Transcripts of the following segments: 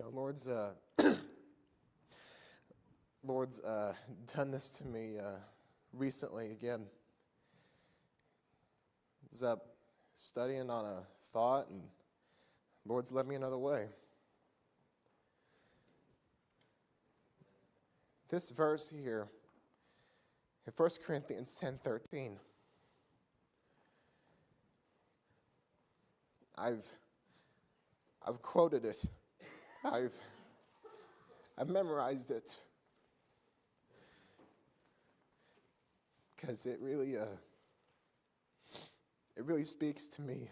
Lord's Lord's done this to me recently again. I was up studying on a thought, and Lord's led me another way. This verse here in 1 Corinthians 10:13. I've quoted it. I've memorized it because it really speaks to me.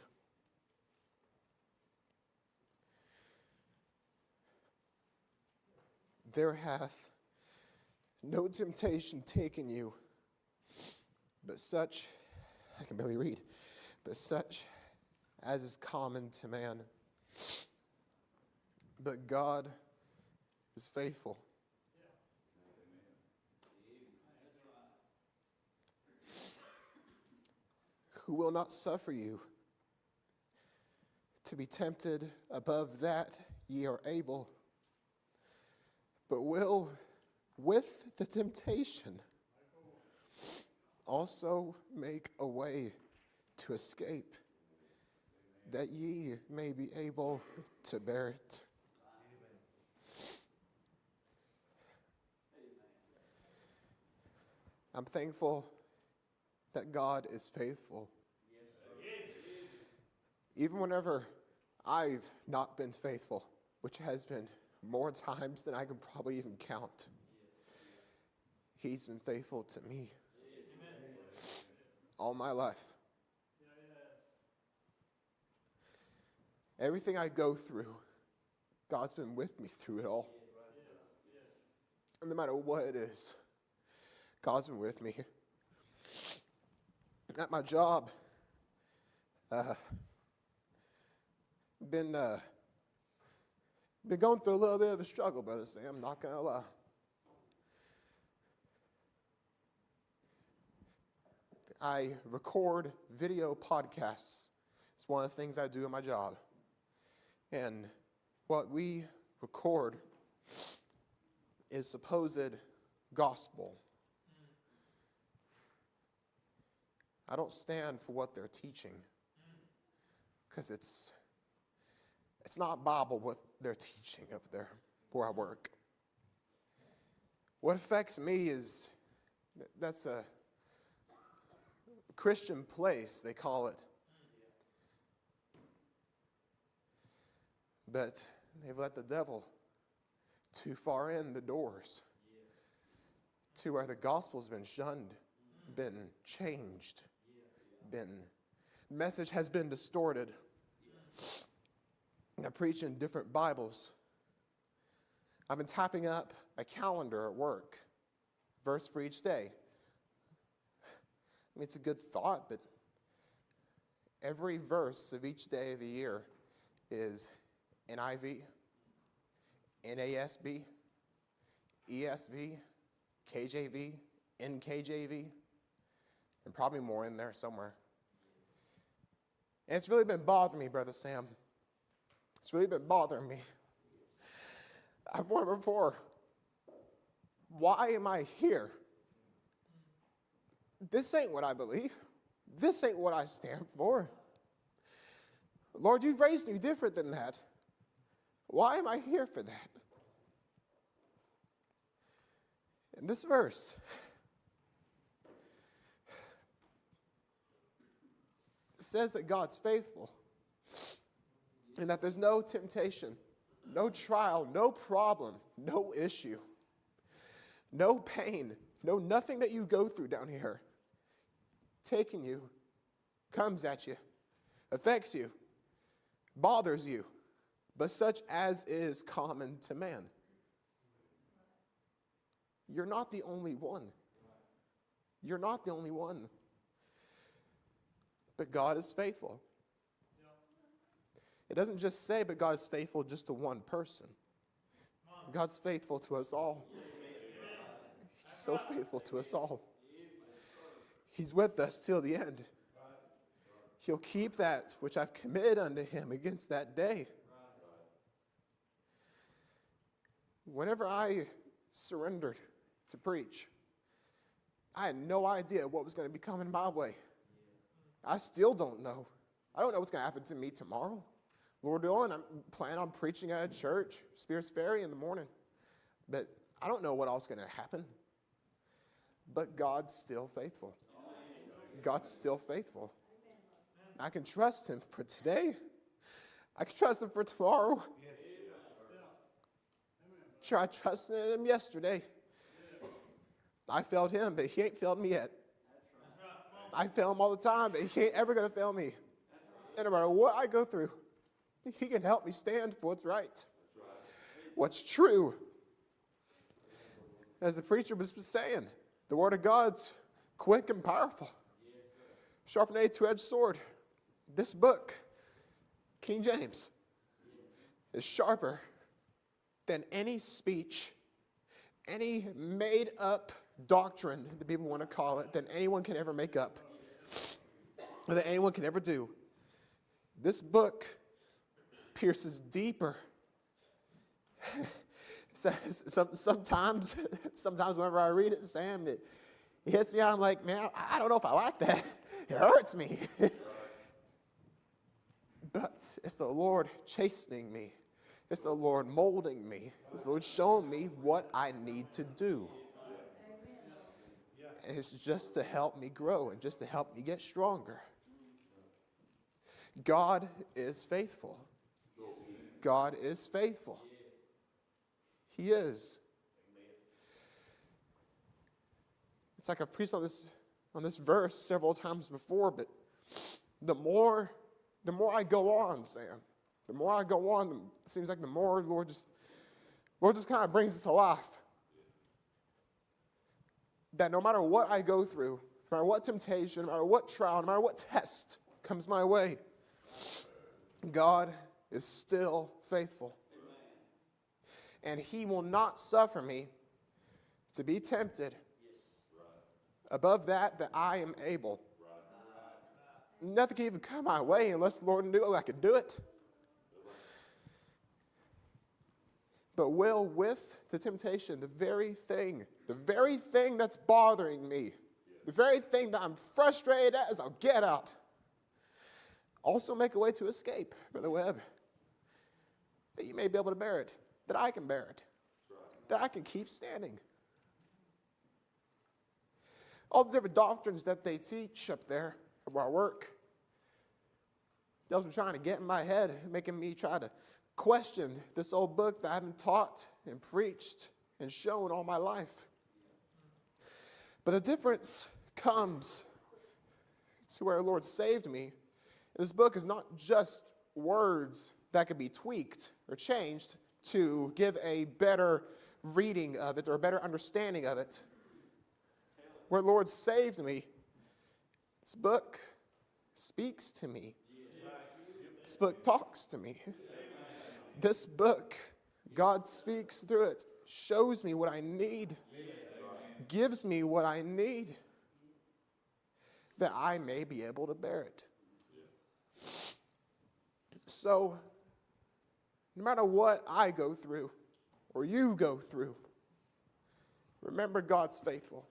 There hath no temptation taken you, but such, I can barely read, but such as is common to man. But God is faithful. Who will not suffer you to be tempted above that ye are able, but will with the temptation also make a way to escape, that ye may be able to bear it. I'm thankful that God is faithful. Even whenever I've not been faithful, which has been more times than I can probably even count, He's been faithful to me all my life. Everything I go through, God's been with me through it all. And no matter what it is, God's been with me. At my job, been going through a little bit of a struggle, Brother Sam, I'm not going to lie. I record video podcasts. It's one of the things I do in my job. And what we record is supposed gospel. I don't stand for what they're teaching, because it's not Bible what they're teaching up there where I work. What affects me is that's a Christian place, they call it. But they've let the devil too far in the doors to where the gospel's been shunned, been changed, message has been distorted. And I preach in different Bibles. I've been typing up a calendar at work, verse for each day. I mean, it's a good thought, but every verse of each day of the year is NIV, NASB, ESV, KJV, NKJV, and probably more in there somewhere. And it's really been bothering me, Brother Sam. It's really been bothering me. I've wondered before, why am I here? This ain't what I believe. This ain't what I stand for. Lord, you've raised me different than that. Why am I here for that? In this verse, it says that God's faithful and that there's no temptation, no trial, no problem, no issue, no pain, no nothing that you go through down here taking you, comes at you, affects you, bothers you, but such as is common to man. You're not the only one. You're not the only one. But God is faithful. It doesn't just say, but God is faithful just to one person. God's faithful to us all. He's so faithful to us all. He's with us till the end. He'll keep that which I've committed unto him against that day. Whenever I surrendered to preach, I had no idea what was going to be coming my way. I still don't know. I don't know what's going to happen to me tomorrow. Lord willing, I'm planning on preaching at a church, Spears Ferry, in the morning. But I don't know what else is going to happen. But God's still faithful. God's still faithful. I can trust him for today. I can trust him for tomorrow. I trusted him yesterday. I failed him, but he ain't failed me yet. I fail him all the time, but he ain't ever going to fail me. And no matter what I go through, he can help me stand for what's right, what's true. As the preacher was saying, the word of God's quick and powerful. Sharp and a two-edged sword. This book, King James, is sharper than any speech, any made-up doctrine that people want to call it, than anyone can ever make up, or that anyone can ever do. This book pierces deeper. Sometimes whenever I read it, Sam, it hits me. I'm like, man, I don't know if I like that. It hurts me. But it's the Lord chastening me. It's the Lord molding me. It's the Lord showing me what I need to do. And it's just to help me grow and just to help me get stronger. God is faithful. God is faithful. He is. It's like I've preached on this verse several times before, but the more I go on, Sam, the more I go on, it seems like the more Lord just kind of brings it to life. That no matter what I go through, no matter what temptation, no matter what trial, no matter what test comes my way, God is still faithful. And he will not suffer me to be tempted above that I am able. Nothing can even come my way unless the Lord knew I could do it. But will, with the temptation, the very thing that's bothering me, the very thing that I'm frustrated at as I'll get out, also make a way to escape, Brother Webb, that you may be able to bear it, that I can bear it, that I can keep standing. All the different doctrines that they teach up there where I work, those are trying to get in my head, making me try to question this old book that I've been taught and preached and shown all my life. But the difference comes to where the Lord saved me. This book is not just words that could be tweaked or changed to give a better reading of it or a better understanding of it. Where the Lord saved me, this book speaks to me. This book talks to me. This book, God speaks through it, shows me what I need, gives me what I need, that I may be able to bear it. So, no matter what I go through, or you go through, remember God's faithful.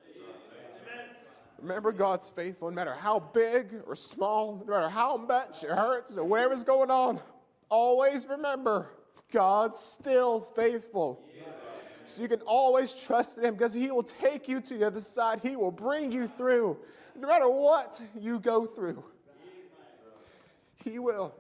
Remember God's faithful, no matter how big or small, no matter how much it hurts or whatever's going on. Always remember, God's still faithful. So you can always trust in him because he will take you to the other side. He will bring you through. No matter what you go through, he will.